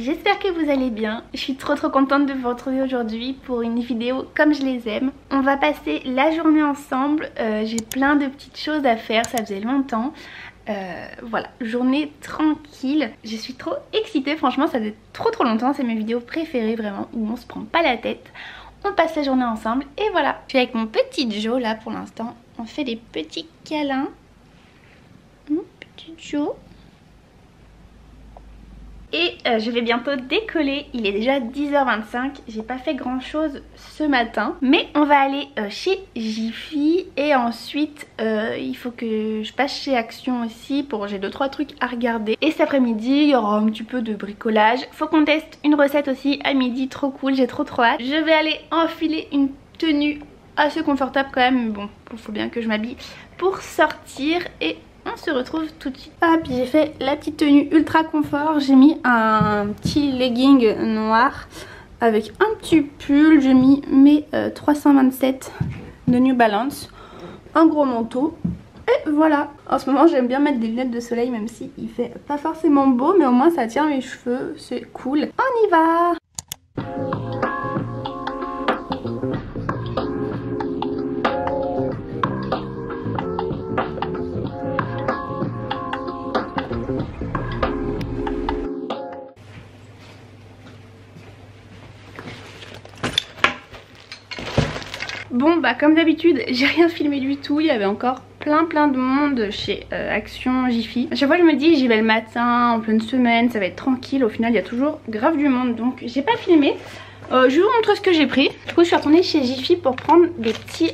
j'espère que vous allez bien. Je suis trop contente de vous retrouver aujourd'hui pour une vidéo comme je les aime. On va passer la journée ensemble, j'ai plein de petites choses à faire, ça faisait longtemps. Voilà, journée tranquille. Je suis trop excitée, franchement ça faisait trop longtemps, c'est mes vidéos préférées vraiment, où on se prend pas la tête. On passe la journée ensemble et voilà. Je suis avec mon petit Joe là pour l'instant, on fait des petits câlins. Mon petit Joe. Et je vais bientôt décoller, il est déjà 10h25, j'ai pas fait grand chose ce matin. Mais on va aller chez Jiffy et ensuite il faut que je passe chez Action aussi pour j'ai 2-3 trucs à regarder. Et cet après-midi il y aura un petit peu de bricolage. Faut qu'on teste une recette aussi à midi, trop cool, j'ai trop hâte. Je vais aller enfiler une tenue assez confortable quand même, mais bon, faut bien que je m'habille pour sortir et... on se retrouve tout de suite. Ah, puis j'ai fait la petite tenue ultra confort. J'ai mis un petit legging noir avec un petit pull. J'ai mis mes 327 de New Balance. Un gros manteau. Et voilà. En ce moment j'aime bien mettre des lunettes de soleil même si il fait pas forcément beau. Mais au moins ça tient mes cheveux. C'est cool. On y va! Bon bah comme d'habitude j'ai rien filmé du tout, il y avait encore plein de monde chez Action Jiffy. À chaque fois je me dis j'y vais le matin, en pleine semaine, ça va être tranquille, au final il y a toujours grave du monde donc j'ai pas filmé. Je vais vous montrer ce que j'ai pris. Du coup je suis retournée chez Jiffy pour prendre des petits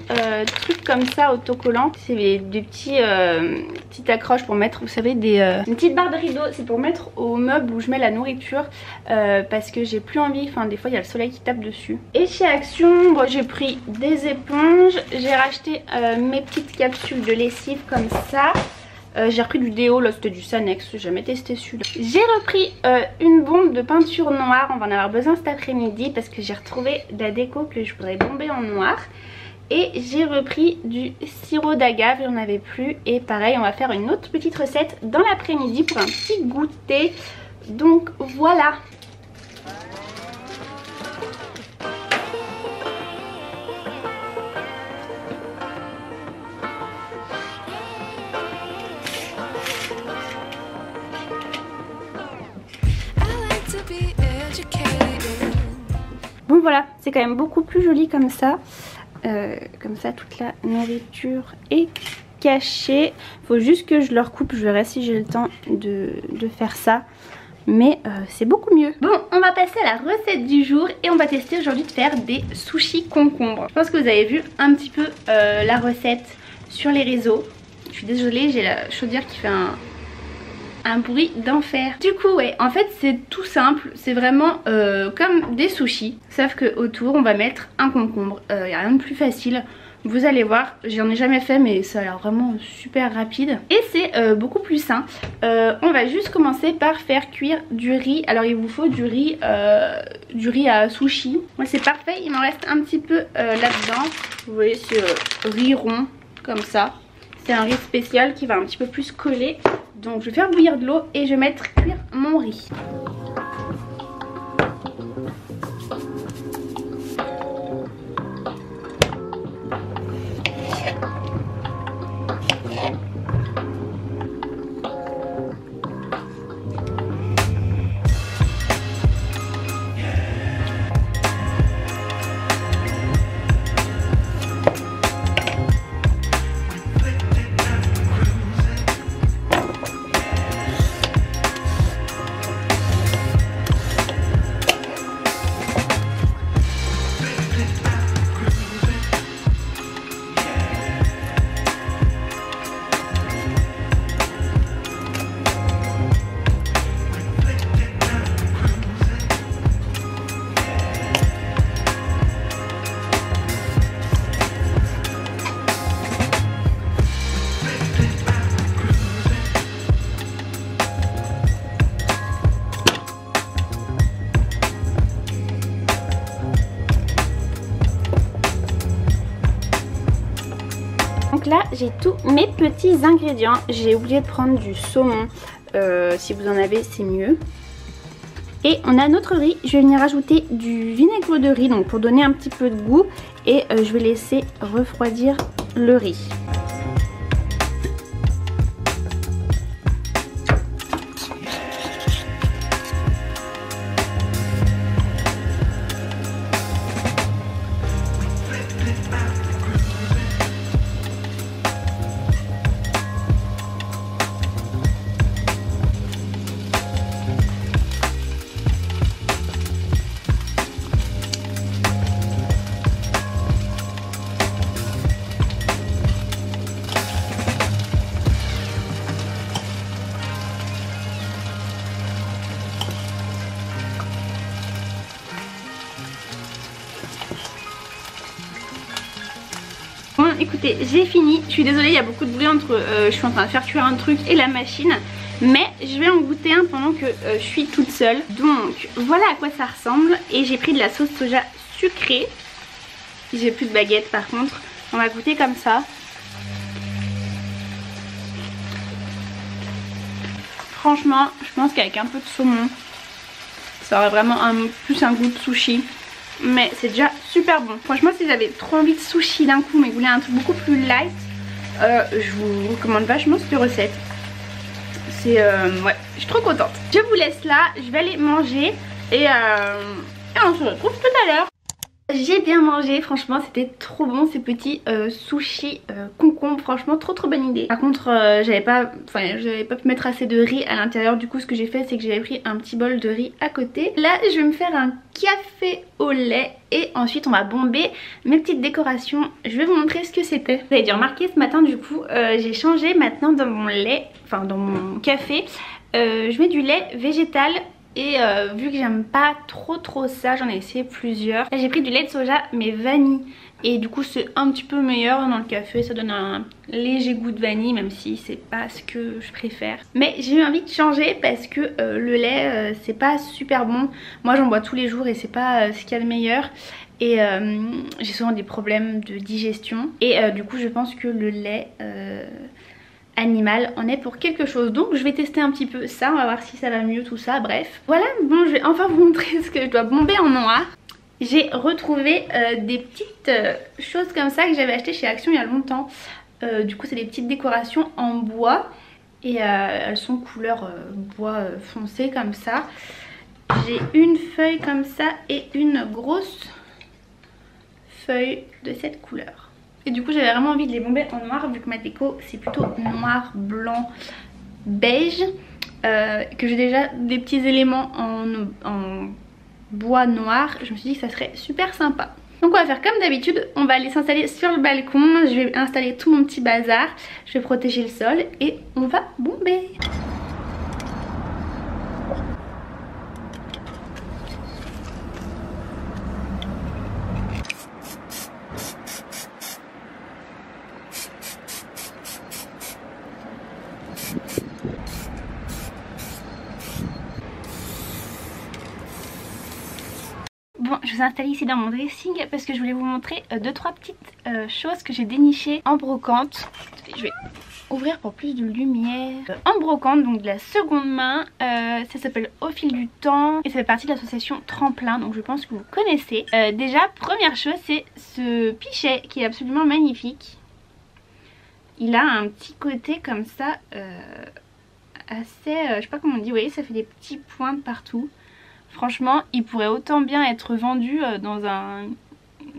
trucs comme ça autocollants. C'est des petites accroches pour mettre, vous savez, une petite barre de rideau. C'est pour mettre au meuble où je mets la nourriture parce que j'ai plus envie, enfin des fois il y a le soleil qui tape dessus. Et chez Action, bon, j'ai pris des éponges. J'ai racheté mes petites capsules de lessive comme ça. J'ai repris du déo, là c'était du Sanex, j'ai jamais testé celui-là. J'ai repris une bombe de peinture noire, on va en avoir besoin cet après-midi parce que j'ai retrouvé de la déco que je voudrais bomber en noir. Et j'ai repris du sirop d'agave, il n'y en avait plus. Et pareil, on va faire une autre petite recette dans l'après-midi pour un petit goûter. Donc voilà. Bon voilà, c'est quand même beaucoup plus joli comme ça. Comme ça toute la nourriture est cachée. Faut juste que je leur coupe, je verrai si j'ai le temps de faire ça. Mais c'est beaucoup mieux. Bon, on va passer à la recette du jour et on va tester aujourd'hui de faire des sushis concombres. Je pense que vous avez vu un petit peu la recette sur les réseaux. Je suis désolée, j'ai la chaudière qui fait un bruit d'enfer. Du coup ouais, en fait c'est tout simple, c'est vraiment comme des sushis, sauf que autour on va mettre un concombre. Y a rien de plus facile, vous allez voir, j'en ai jamais fait mais ça a l'air vraiment super rapide et c'est beaucoup plus sain. On va juste commencer par faire cuire du riz. Alors il vous faut du riz à sushi. Moi c'est parfait, il m'en reste un petit peu là-dedans. Vous voyez c'est riz rond comme ça. C'est un riz spécial qui va un petit peu plus coller. Donc je vais faire bouillir de l'eau et je vais mettre cuire mon riz. Donc là j'ai tous mes petits ingrédients. J'ai oublié de prendre du saumon. Si vous en avez c'est mieux. Et on a notre riz, je vais venir ajouter du vinaigre de riz donc pour donner un petit peu de goût et je vais laisser refroidir le riz. Bon écoutez, j'ai fini, je suis désolée, il y a beaucoup de bruit entre je suis en train de faire cuire un truc et la machine. Mais je vais en goûter un pendant que je suis toute seule. Donc voilà à quoi ça ressemble. Et j'ai pris de la sauce soja sucrée. J'ai plus de baguette par contre. On va goûter comme ça. Franchement, je pense qu'avec un peu de saumon, ça aurait vraiment plus un goût de sushi. Mais c'est déjà super bon. Franchement, si j'avais trop envie de sushi d'un coup mais vous voulez un truc beaucoup plus light, je vous recommande vachement cette recette. C'est ouais, je suis trop contente. Je vous laisse là, je vais aller manger et on se retrouve tout à l'heure. J'ai bien mangé, franchement c'était trop bon ces petits sushis concombres, franchement trop bonne idée. Par contre j'avais pas pu mettre assez de riz à l'intérieur, du coup ce que j'ai fait c'est que j'avais pris un petit bol de riz à côté. Là je vais me faire un café au lait et ensuite on va bomber mes petites décorations. Je vais vous montrer ce que c'était. Vous avez dû remarquer ce matin du coup j'ai changé maintenant dans mon lait, enfin dans mon café, je mets du lait végétal. Et vu que j'aime pas trop ça, j'en ai essayé plusieurs. Là j'ai pris du lait de soja mais vanille. Et du coup c'est un petit peu meilleur dans le café, ça donne un léger goût de vanille même si c'est pas ce que je préfère. Mais j'ai eu envie de changer parce que le lait c'est pas super bon. Moi j'en bois tous les jours et c'est pas ce qu'il y a de meilleur. Et j'ai souvent des problèmes de digestion. Et du coup je pense que le lait animal en est pour quelque chose, donc je vais tester un petit peu ça, on va voir si ça va mieux tout ça, bref. Voilà, bon je vais enfin vous montrer ce que je dois bomber en noir. J'ai retrouvé des petites choses comme ça que j'avais acheté chez Action il y a longtemps. Du coup c'est des petites décorations en bois et elles sont couleur bois foncé comme ça. J'ai une feuille comme ça et une grosse feuille de cette couleur. Et du coup j'avais vraiment envie de les bomber en noir vu que ma déco c'est plutôt noir, blanc, beige. Que j'ai déjà des petits éléments en bois noir. Je me suis dit que ça serait super sympa. Donc on va faire comme d'habitude, on va aller s'installer sur le balcon. Je vais installer tout mon petit bazar. Je vais protéger le sol et on va bomber. Bon, je vous installe ici dans mon dressing parce que je voulais vous montrer 2-3 petites choses que j'ai dénichées en brocante. Je vais ouvrir pour plus de lumière. En brocante, donc de la seconde main, ça s'appelle Au fil du temps et ça fait partie de l'association Tremplin, donc je pense que vous connaissez. Déjà, première chose, c'est ce pichet qui est absolument magnifique. Il a un petit côté comme ça, assez, je sais pas comment on dit, vous voyez, ça fait des petits points de partout. Franchement, il pourrait autant bien être vendu dans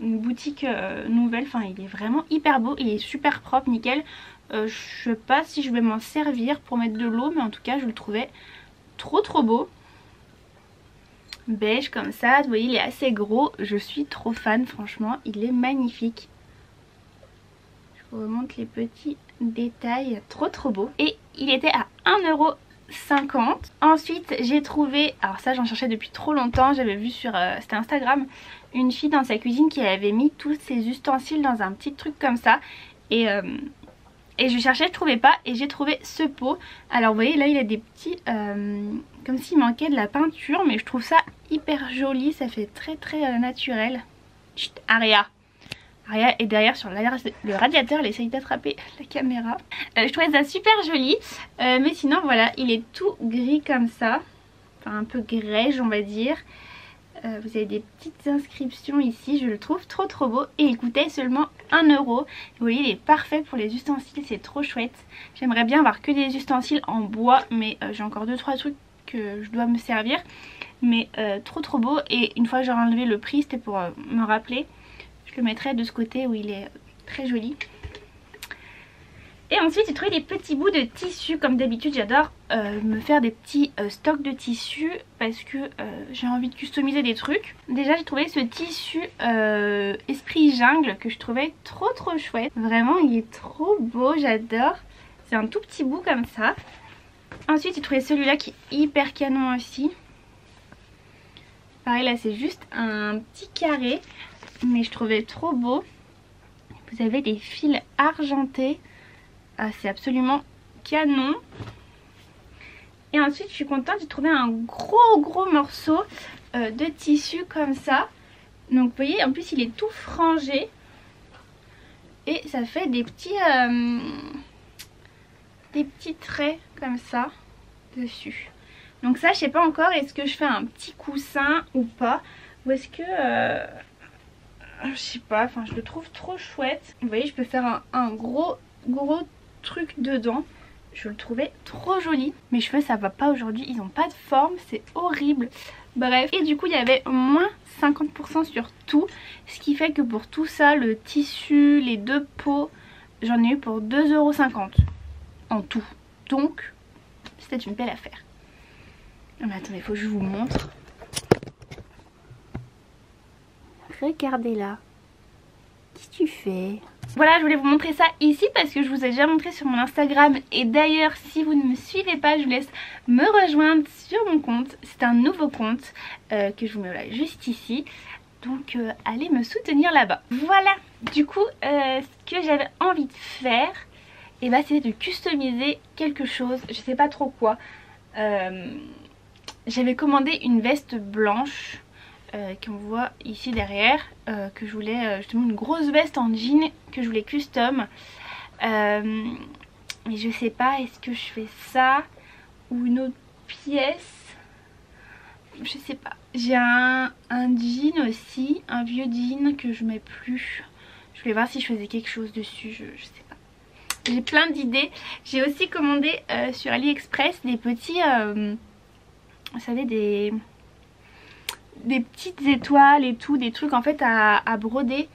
une boutique nouvelle. Enfin, il est vraiment hyper beau, il est super propre, nickel. Je sais pas si je vais m'en servir pour mettre de l'eau, mais en tout cas, je le trouvais trop beau. Beige comme ça, vous voyez, il est assez gros. Je suis trop fan, franchement, il est magnifique. Je vous remontre les petits détails, trop beau. Et il était à 1,50 €. Ensuite j'ai trouvé, alors ça j'en cherchais depuis trop longtemps, j'avais vu sur c'était Instagram, une fille dans sa cuisine qui avait mis tous ses ustensiles dans un petit truc comme ça. Et je cherchais, je trouvais pas et j'ai trouvé ce pot. Alors vous voyez là il a des petits comme s'il manquait de la peinture, mais je trouve ça hyper joli, ça fait très naturel. Chut, Aria est derrière sur le radiateur, elle essaye d'attraper la caméra. Je trouvais ça super joli, mais sinon voilà, il est tout gris comme ça. enfin un peu grège on va dire. Vous avez des petites inscriptions ici, je le trouve trop beau et il coûtait seulement 1 €. Vous voyez, il est parfait pour les ustensiles, c'est trop chouette. J'aimerais bien avoir que des ustensiles en bois, mais j'ai encore 2-3 trucs que je dois me servir. Mais trop beau, et une fois que j'aurai enlevé le prix, c'était pour me rappeler. Je le mettrai de ce côté où il est très joli. Et ensuite j'ai trouvé des petits bouts de tissu. Comme d'habitude j'adore me faire des petits stocks de tissu parce que j'ai envie de customiser des trucs. Déjà j'ai trouvé ce tissu esprit jungle que je trouvais trop chouette. Vraiment il est trop beau, j'adore. C'est un tout petit bout comme ça. Ensuite j'ai trouvé celui-là qui est hyper canon aussi. Pareil là c'est juste un petit carré mais je trouvais trop beau. Vous avez des fils argentés. Ah, c'est absolument canon. Et ensuite je suis contente, j'ai trouvé un gros morceau de tissu comme ça. Donc vous voyez en plus il est tout frangé. Et ça fait des petits traits comme ça dessus. Donc ça je sais pas encore, est-ce que je fais un petit coussin ou pas. Ou est-ce que... je sais pas, enfin je le trouve trop chouette. Vous voyez je peux faire un gros truc dedans. Je le trouvais trop joli. Mes cheveux ça va pas aujourd'hui, ils ont pas de forme, c'est horrible. Bref, et du coup il y avait moins 50% sur tout, ce qui fait que pour tout ça, le tissu, les deux pots, j'en ai eu pour 2,50 € en tout. Donc c'était une belle affaire. Mais attendez, faut que je vous montre. Regardez là. Qu'est-ce que tu fais ? Voilà, je voulais vous montrer ça ici parce que je vous ai déjà montré sur mon Instagram. Et d'ailleurs, si vous ne me suivez pas, je vous laisse me rejoindre sur mon compte. C'est un nouveau compte que je vous mets là, juste ici. Donc allez me soutenir là-bas. Voilà, du coup, ce que j'avais envie de faire, et bah, c'est de customiser quelque chose. Je sais pas trop quoi. J'avais commandé une veste blanche. Qu'on voit ici derrière, que je voulais justement une grosse veste en jean que je voulais custom, mais je sais pas, est-ce que je fais ça ou une autre pièce, je sais pas. J'ai un jean aussi, un vieux jean que je mets plus, je voulais voir si je faisais quelque chose dessus, je sais pas. J'ai plein d'idées. J'ai aussi commandé sur AliExpress des petits vous savez, des petites étoiles et tout, des trucs en fait à broder.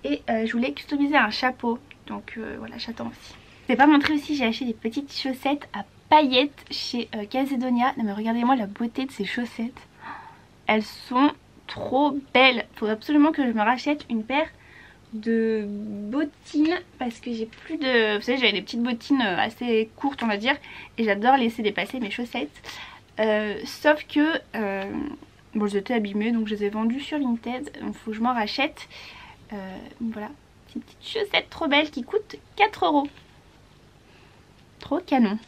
Et je voulais customiser un chapeau. Donc voilà, j'attends aussi. Je vais pas montrer aussi, j'ai acheté des petites chaussettes à paillettes chez Calzedonia. Non mais regardez-moi la beauté de ces chaussettes. Elles sont trop belles. Il faut absolument que je me rachète une paire de bottines parce que j'ai plus de... Vous savez, j'avais des petites bottines assez courtes on va dire. Et j'adore laisser dépasser mes chaussettes. Sauf que... bon, elles étaient abîmées donc je les ai vendues sur Vinted. Donc il faut que je m'en rachète. Voilà, ces petites chaussettes trop belles qui coûtent 4 €. Trop canon.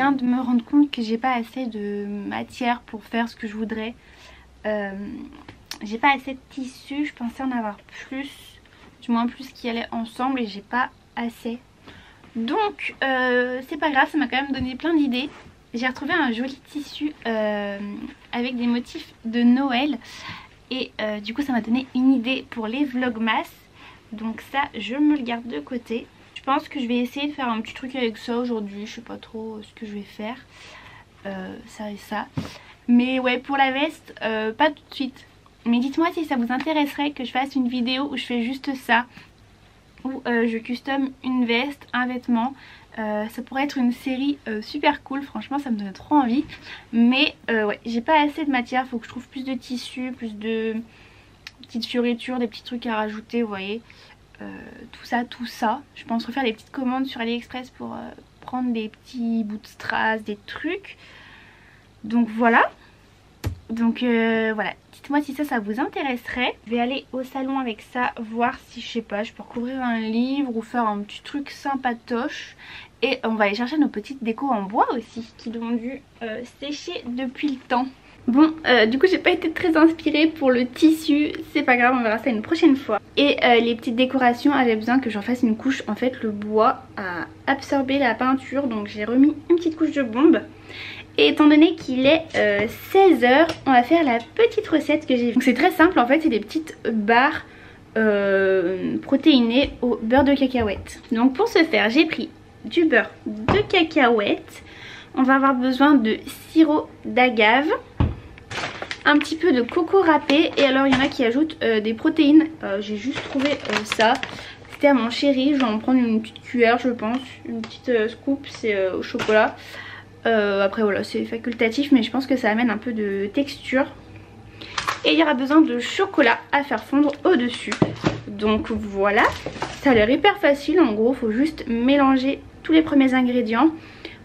De me rendre compte que j'ai pas assez de matière pour faire ce que je voudrais. J'ai pas assez de tissu, je pensais en avoir plus, du moins plus qui allait ensemble, et j'ai pas assez. Donc c'est pas grave, ça m'a quand même donné plein d'idées. J'ai retrouvé un joli tissu avec des motifs de Noël, et du coup ça m'a donné une idée pour les vlogmas. Donc ça je me le garde de côté. Je pense que je vais essayer de faire un petit truc avec ça aujourd'hui. Je sais pas trop ce que je vais faire. Ça et ça. Mais ouais, pour la veste, pas tout de suite. Mais dites-moi si ça vous intéresserait que je fasse une vidéo où je fais juste ça. Où je custom une veste, un vêtement. Ça pourrait être une série super cool. Franchement, ça me donne trop envie. Mais ouais, j'ai pas assez de matière. Faut que je trouve plus de tissu, plus de petites fioritures, des petits trucs à rajouter, vous voyez. tout ça. Je pense refaire des petites commandes sur AliExpress pour prendre des petits bouts de strass, des trucs. Donc voilà. Donc voilà, dites-moi si ça vous intéresserait. Je vais aller au salon avec ça, voir si je sais pas, je peux recouvrir un livre ou faire un petit truc sympatoche. Et on va aller chercher nos petites décos en bois aussi, qui ont dû sécher depuis le temps. Bon, du coup j'ai pas été très inspirée pour le tissu, c'est pas grave, on verra ça une prochaine fois. Et les petites décorations avaient besoin que j'en fasse une couche. En fait le bois a absorbé la peinture, donc j'ai remis une petite couche de bombe. Et étant donné qu'il est 16 h, on va faire la petite recette que j'ai vue. Donc c'est très simple en fait, c'est des petites barres protéinées au beurre de cacahuète. Donc pour ce faire j'ai pris du beurre de cacahuète. On va avoir besoin de sirop d'agave, un petit peu de coco râpé. Et alors il y en a qui ajoutent des protéines. J'ai juste trouvé ça. C'était à mon chéri, je vais en prendre une petite cuillère je pense. Une petite scoop, c'est au chocolat. Après voilà, c'est facultatif mais je pense que ça amène un peu de texture. Et il y aura besoin de chocolat à faire fondre au dessus. Donc voilà, ça a l'air hyper facile. En gros il faut juste mélanger tous les premiers ingrédients,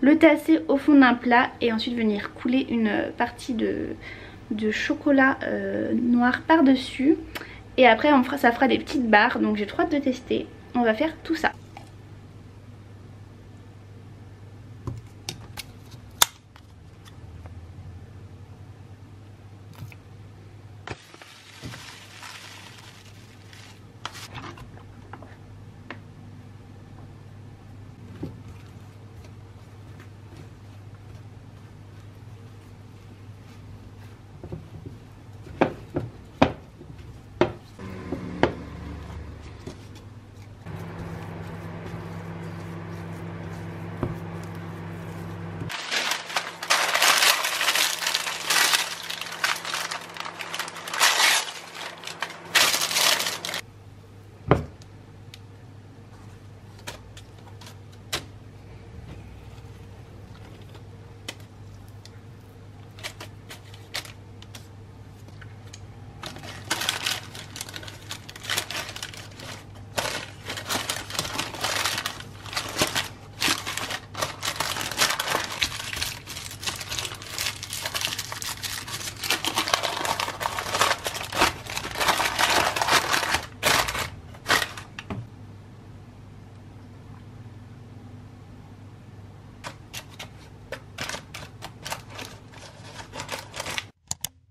le tasser au fond d'un plat et ensuite venir couler une partie de chocolat noir par dessus. Et après ça fera des petites barres, donc j'ai trop hâte de tester. On va faire tout ça.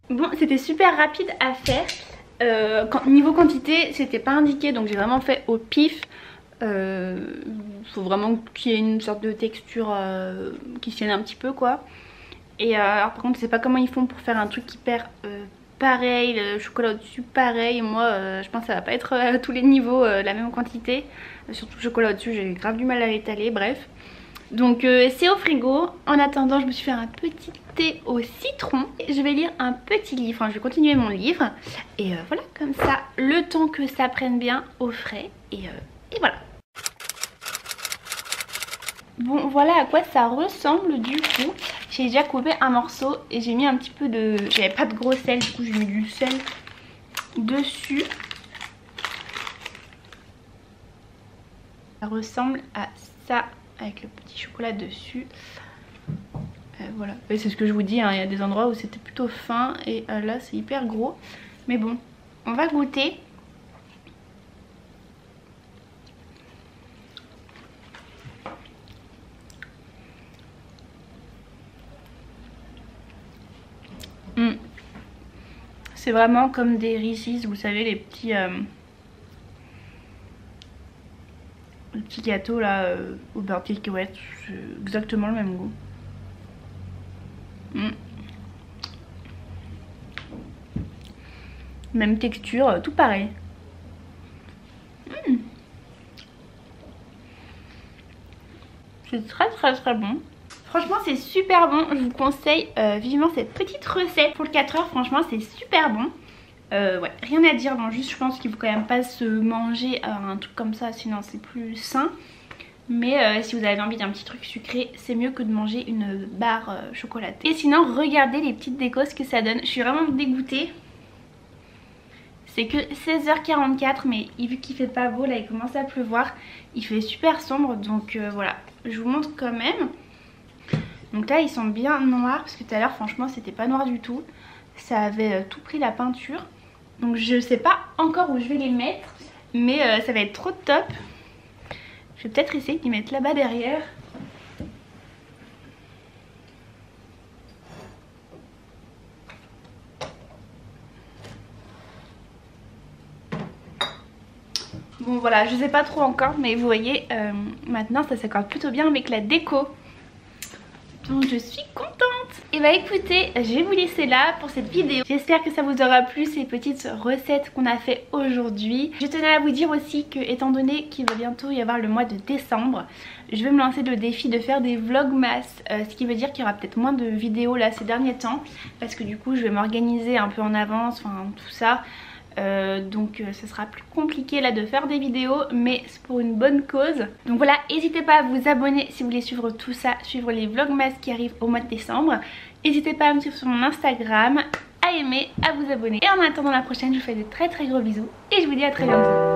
Bon, c'était super rapide à faire. Niveau quantité, c'était pas indiqué, donc j'ai vraiment fait au pif. Faut vraiment qu'il y ait une sorte de texture qui se tienne un petit peu quoi. Et alors par contre je sais pas comment ils font pour faire un truc hyper pareil, le chocolat au dessus pareil. Moi je pense que ça va pas être à tous les niveaux la même quantité. Surtout le chocolat au dessus, j'ai grave du mal à l'étaler, bref. Donc c'est au frigo. En attendant je me suis fait un petit thé au citron. Je vais lire un petit livre, je vais continuer mon livre. Et voilà, comme ça, le temps que ça prenne bien au frais. Et voilà. Bon voilà à quoi ça ressemble du coup. J'ai déjà coupé un morceau et j'ai mis un petit peu de... J'avais pas de gros sel, du coup j'ai mis du sel dessus. Ça ressemble à ça avec le petit chocolat dessus. Voilà, c'est ce que je vous dis, hein. Il y a des endroits où c'était plutôt fin et là c'est hyper gros. Mais bon, on va goûter. C'est vraiment comme des Reese's, vous savez, les petits gâteaux là au beurre de cacahuète. C'est exactement le même goût. Même texture, tout pareil. C'est très bon. Franchement c'est super bon, je vous conseille vivement cette petite recette pour le 4 heures, franchement c'est super bon. Ouais, rien à dire, bon, juste je pense qu'il faut quand même pas se manger un truc comme ça, sinon c'est plus sain. Mais si vous avez envie d'un petit truc sucré, c'est mieux que de manger une barre chocolatée. Et sinon regardez les petites décos que ça donne, je suis vraiment dégoûtée. C'est que 16h44 mais vu qu'il fait pas beau là, il commence à pleuvoir. Il fait super sombre donc voilà, je vous montre quand même. Donc là ils sont bien noirs parce que tout à l'heure franchement c'était pas noir du tout. Ça avait tout pris la peinture. Donc je sais pas encore où je vais les mettre, mais ça va être trop top. Je vais peut-être essayer de les mettre là-bas derrière. Bon voilà, je sais pas trop encore, mais vous voyez, maintenant ça s'accorde plutôt bien avec la déco. Donc je suis contente. Et bah écoutez, je vais vous laisser là pour cette vidéo. J'espère que ça vous aura plu ces petites recettes qu'on a fait aujourd'hui. Je tenais à vous dire aussi que étant donné qu'il va bientôt y avoir le mois de décembre, je vais me lancer le défi de faire des vlogmas, ce qui veut dire qu'il y aura peut-être moins de vidéos là ces derniers temps, parce que du coup je vais m'organiser un peu en avance, enfin tout ça. Donc ce sera plus compliqué là de faire des vidéos, mais c'est pour une bonne cause. Donc voilà, n'hésitez pas à vous abonner si vous voulez suivre tout ça, suivre les vlogmas qui arrivent au mois de décembre. N'hésitez pas à me suivre sur mon Instagram, à aimer, à vous abonner. Et en attendant la prochaine, je vous fais de très gros bisous et je vous dis à très bientôt.